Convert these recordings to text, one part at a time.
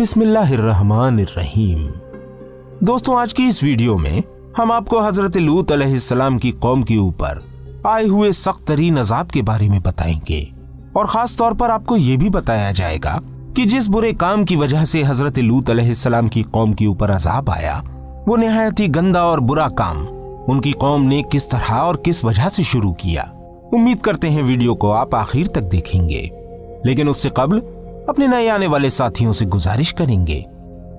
बिस्मिल्लाहिर्रहमानिर्रहीम। दोस्तों, आज की इस वीडियो में हम आपको हजरत लूत अलैहिस्सलाम की कौम के ऊपर आए हुए सख्त तरीन अजाब के बारे में बताएंगे और खास तौर पर आपको ये भी बताया जाएगा कि जिस बुरे काम की वजह से हजरत लूत अलैहिस्सलाम की कौम के ऊपर अजाब आया, वो निहायत ही गंदा और बुरा काम उनकी कौम ने किस तरह और किस वजह से शुरू किया। उम्मीद करते हैं वीडियो को आप आखिर तक देखेंगे, लेकिन उससे कबल अपने नए आने वाले साथियों से गुजारिश करेंगे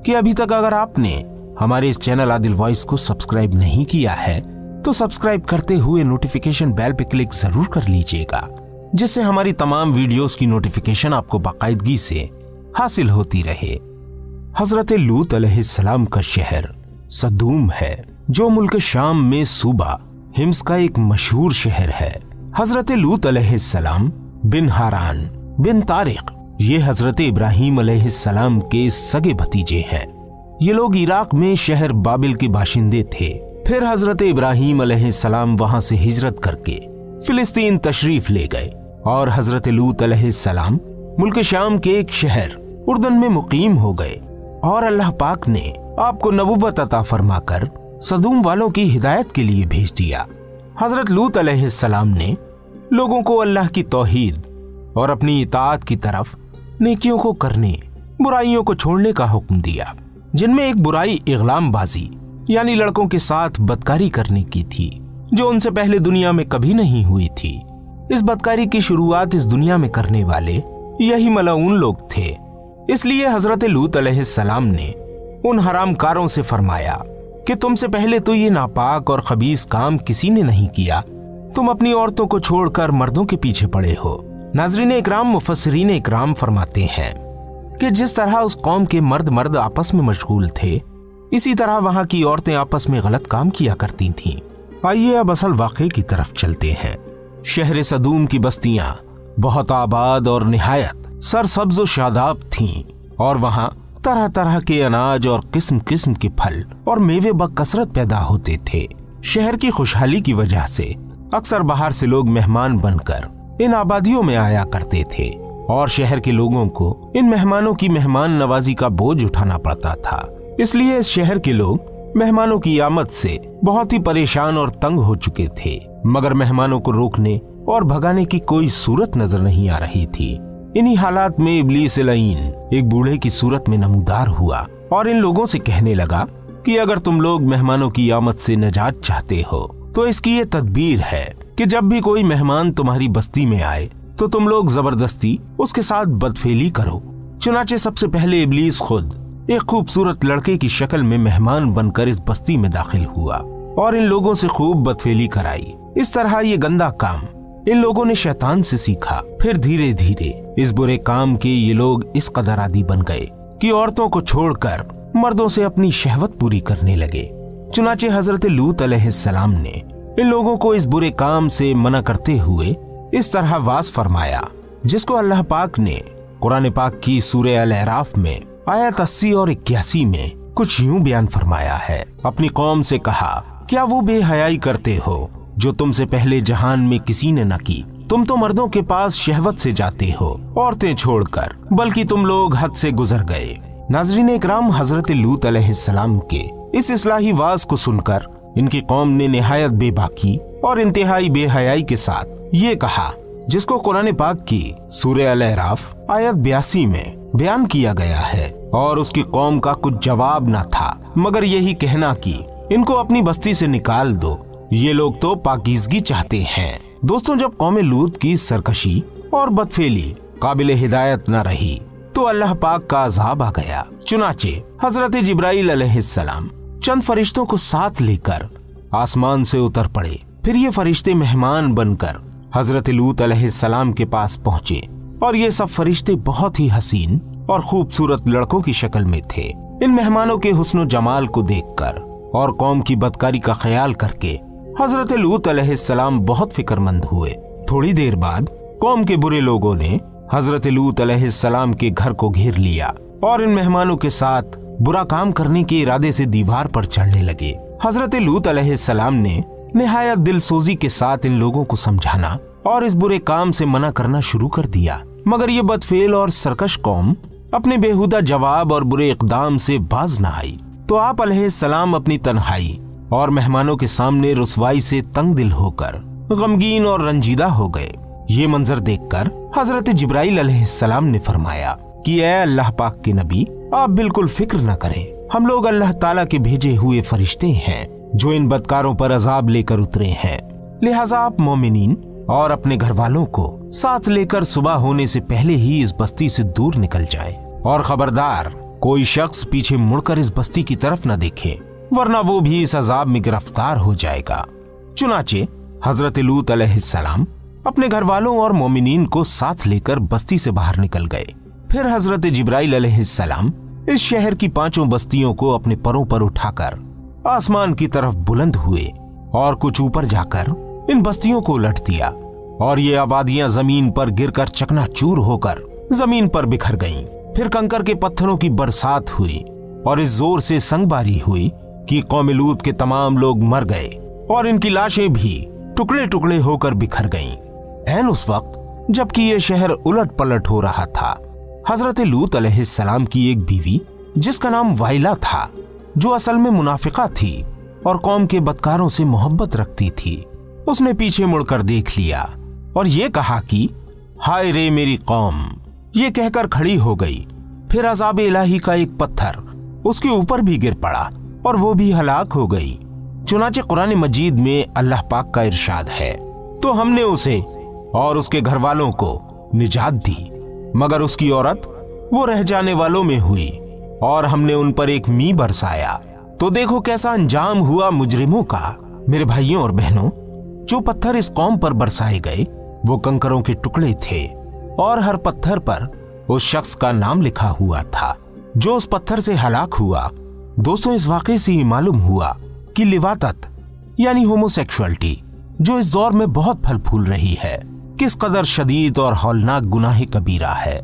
कि अभी तक अगर आपने हमारे इस चैनल आदिल वॉइस को सब्सक्राइब नहीं किया है तो सब्सक्राइब करते हुए नोटिफिकेशन बेल पे क्लिक जरूर कर लीजिएगा, जिससे हमारी तमाम वीडियोस की नोटिफिकेशन आपको बाकायदगी से हासिल होती रहे। हजरत लूत अलैहिस्सलाम का शहर सदूम है, जो मुल्क शाम में सूबा हिम्स का एक मशहूर शहर है। हजरत लूत अलैहिस्सलाम बिन हारान बिन तारिक ये हजरत इब्राहीम अलैहिस्सलाम के सगे भतीजे हैं। ये लोग इराक में शहर बाबिल के बाशिंदे थे। फिर हजरत इब्राहीम अलैहिस्सलाम वहां से हिजरत करके फिलिस्तीन तशरीफ ले गए और हजरत लूत अलैहिस्सलाम मुल्क शाम के एक शहर उर्दन में मुकीम हो गए और अल्लाह पाक ने आपको नबुव्वत अता फरमाकर सदूम वालों की हिदायत के लिए भेज दिया। हजरत लूत अलैहिस्सलाम ने लोगों को अल्लाह की तौहीद और अपनी इताअत की तरफ नेकियों को करने, बुराइयों को छोड़ने का हुक्म दिया, जिनमें एक बुराई इग़लाम बाजी यानी लड़कों के साथ बदकारी करने की थी, जो उनसे पहले दुनिया में कभी नहीं हुई थी। इस बदकारी की शुरुआत इस दुनिया में करने वाले यही मलऊन लोग थे। इसलिए हजरत लूत अलैहिस्सलाम ने उन हरामकारों से फरमाया कि तुमसे पहले तो ये नापाक और खबीस काम किसी ने नहीं किया, तुम अपनी औरतों को छोड़कर मर्दों के पीछे पड़े हो। नाज़रीन इकराम, मुफस्सिरीन इकराम फरमाते हैं कि जिस तरह उस कौम के मर्द आपस में मशगूल थे, इसी तरह वहां की औरतें आपस में गलत काम किया करती थीं। आइए अब असल वाक़े की तरफ चलते हैं। शहर सदूम की बस्तियां बहुत आबाद और निहायत सरसब्ज व शादाब थीं और वहां तरह तरह के अनाज और किस्म किस्म के फल और मेवे बकसरत पैदा होते थे। शहर की खुशहाली की वजह से अक्सर बाहर से लोग मेहमान बनकर इन आबादियों में आया करते थे और शहर के लोगों को इन मेहमानों की मेहमान नवाजी का बोझ उठाना पड़ता था। इसलिए इस शहर के लोग मेहमानों की आमद से बहुत ही परेशान और तंग हो चुके थे, मगर मेहमानों को रोकने और भगाने की कोई सूरत नजर नहीं आ रही थी। इन्हीं हालात में इब्लीस लईन एक बूढ़े की सूरत में नमूदार हुआ और इन लोगों से कहने लगा कि अगर तुम लोग मेहमानों की आमद से निजात चाहते हो तो इसकी ये तदबीर है कि जब भी कोई मेहमान तुम्हारी बस्ती में आए तो तुम लोग जबरदस्ती उसके साथ बदफेली करो। चुनाचे सबसे पहले इब्लीस खुद एक खूबसूरत लड़के की शक्ल में मेहमान बनकर इस बस्ती में दाखिल हुआ और इन लोगों से खूब बदफेली कराई। इस तरह ये गंदा काम इन लोगों ने शैतान से सीखा। फिर धीरे धीरे इस बुरे काम के ये लोग इस कदर आदी बन गए कि औरतों को छोड़कर मर्दों से अपनी शहवत पूरी करने लगे। चुनाचे हजरत लूत अलैहिस्सलाम ने इन लोगों को इस बुरे काम से मना करते हुए इस तरह वास फरमाया, जिसको अल्लाह पाक ने कुरान पाक की सूरह अल-अराफ में आयत 80 और 81 में कुछ यूं बयान फरमाया है। अपनी कौम से कहा, क्या वो बेहयाई करते हो जो तुमसे पहले जहान में किसी ने न की? तुम तो मर्दों के पास शहवत से जाते हो औरतें छोड़कर, बल्कि तुम लोग हद से गुजर गए। नाज़रीन इकराम, हजरत लूत अलैहिस्सलाम के इस इस्लाही वाज को सुनकर इनकी कौम ने निहायत बेबाकी और इंतहाई बेहयाई के साथ ये कहा, जिसको कुरान पाक की सूरह अल-अराफ आयत 82 में बयान किया गया है। और उसकी कौम का कुछ जवाब न था मगर यही कहना कि इनको अपनी बस्ती से निकाल दो, ये लोग तो पाकीज़गी चाहते हैं। दोस्तों, जब कौम लूत की सरकशी और बदफेली काबिल हिदायत न रही तो अल्लाह पाक का अज़ाब आ गया। चुनाचे हजरत जिब्राइल अलैहिस्सलाम चंद फरिश्तों को साथ लेकर आसमान से उतर पड़े। फिर ये फरिश्ते मेहमान बनकर हजरत लूत अलैहिस्सलाम के पास पहुंचे और ये सब फरिश्ते बहुत ही हसीन और खूबसूरत लड़कों की शक्ल में थे। इन मेहमानों के हुस्न जमाल को देखकर और कौम की बदकारी का ख्याल करके हजरत लूत अलैहिस्सलाम बहुत फिक्रमंद हुए। थोड़ी देर बाद कौम के बुरे लोगों ने हजरत लूत अलैहिस्सलाम के घर को घेर लिया और इन मेहमानों के साथ बुरा काम करने के इरादे से दीवार पर चढ़ने लगे। हजरत लूत अलैहिस्सलाम ने निहायत दिलसोजी के साथ इन लोगों को समझाना और इस बुरे काम से मना करना शुरू कर दिया, मगर ये बदफेल और सरकश कौम अपने बेहुदा जवाब और बुरे इक़दाम से बाज न आई तो आप अलैहिस्सलाम अपनी तन्हाई और मेहमानों के सामने रुसवाई से तंग दिल होकर गमगीन और रंजीदा हो गए। ये मंजर देखकर हजरत जिब्राइल अलैहिस्सलाम ने फरमाया कि ऐ अल्लाह पाक के नबी, आप बिल्कुल फिक्र न करें, हम लोग अल्लाह ताला के भेजे हुए फरिश्ते हैं जो इन बदकारों पर अजाब लेकर उतरे हैं। लिहाजा आप मोमिनीन और अपने घर वालों को साथ लेकर सुबह होने से पहले ही इस बस्ती से दूर निकल जाएं और खबरदार कोई शख्स पीछे मुड़कर इस बस्ती की तरफ न देखे, वरना वो भी इस अजाब में गिरफ्तार हो जाएगा। चुनाचे हजरत लूत अलैहिस्सलाम अपने घर वालों और मोमिनीन को साथ लेकर बस्ती से बाहर निकल गए। फिर हजरत जिब्राइल अलैहिस्सलाम इस शहर की 5 बस्तियों को अपने परों पर उठाकर आसमान की तरफ बुलंद हुए और कुछ ऊपर जाकर इन बस्तियों को उलट दिया और ये आबादियां जमीन पर गिरकर चकनाचूर होकर जमीन पर बिखर गईं। फिर कंकर के पत्थरों की बरसात हुई और इस जोर से संगबारी हुई कि कौम लूत के तमाम लोग मर गए और इनकी लाशें भी टुकड़े टुकड़े होकर बिखर गईं। ऐन उस वक्त जबकि ये शहर उलट पलट हो रहा था, हजरत लूत अलैहिस्सलाम की एक बीवी जिसका नाम वाइला था, जो असल में मुनाफिका थी और कौम के बदकारों से मोहब्बत रखती थी, उसने पीछे मुड़कर देख लिया और ये कहा कि हाय रे मेरी कौम। ये कहकर खड़ी हो गई। फिर अज़ाब इलाही का एक पत्थर उसके ऊपर भी गिर पड़ा और वो भी हलाक हो गई। चुनाचे कुरान मजीद में अल्लाह पाक का इरशाद है, तो हमने उसे और उसके घर वालों को निजात दी, मगर उसकी औरत वो रह जाने वालों में हुई और हमने उन पर एक मी बरसाया। तो देखो कैसा अंजाम हुआ मुजरिमों का। मेरे भाइयों और बहनों, जो पत्थर इस कौम पर बरसाए गए वो कंकरों के टुकड़े थे और हर पत्थर पर उस शख्स का नाम लिखा हुआ था जो उस पत्थर से हलाक हुआ। दोस्तों, इस वाकये से ही मालूम हुआ कि लिवातत यानी होमोसेक्सुअलिटी जो इस दौर में बहुत फल फूल रही है, किस कदर शदीद और हौलनाक गुनाह कबीरा है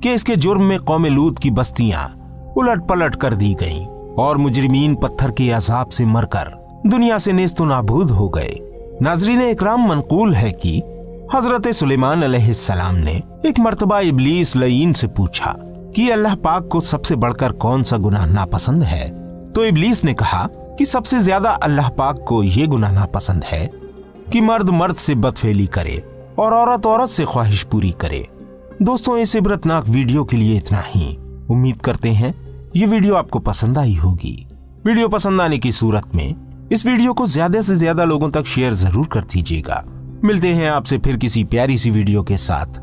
कि इसके जुर्म में कौम लूत की बस्तियां उलट पलट कर दी गईं और मुजरिमीन पत्थर के अजाब से मरकर दुनिया से नेस्तो नाबूद हो गए। नाज़रीन इकराम, मनकूल है कि हजरत सुलेमान अलैहिस्सलाम ने एक मर्तबा इब्लीस लईन से पूछा कि अल्लाह पाक को सबसे बढ़कर कौन सा गुनाह नापसंद है। तो इब्लीस ने कहा कि सबसे ज्यादा अल्लाह पाक को ये गुनाह नापसंद है कि मर्द मर्द से बदफेली करे और औरत औरत से ख्वाहिश पूरी करे। दोस्तों, इस इबरतनाक वीडियो के लिए इतना ही। उम्मीद करते हैं ये वीडियो आपको पसंद आई होगी। वीडियो पसंद आने की सूरत में इस वीडियो को ज्यादा से ज्यादा लोगों तक शेयर जरूर कर दीजिएगा। मिलते हैं आपसे फिर किसी प्यारी सी वीडियो के साथ।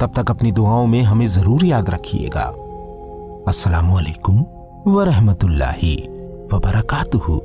तब तक अपनी दुआओं में हमें जरूर याद रखिएगा। अस्सलामु अलैकुम व रहमतुल्लाहि व बरकातुहू।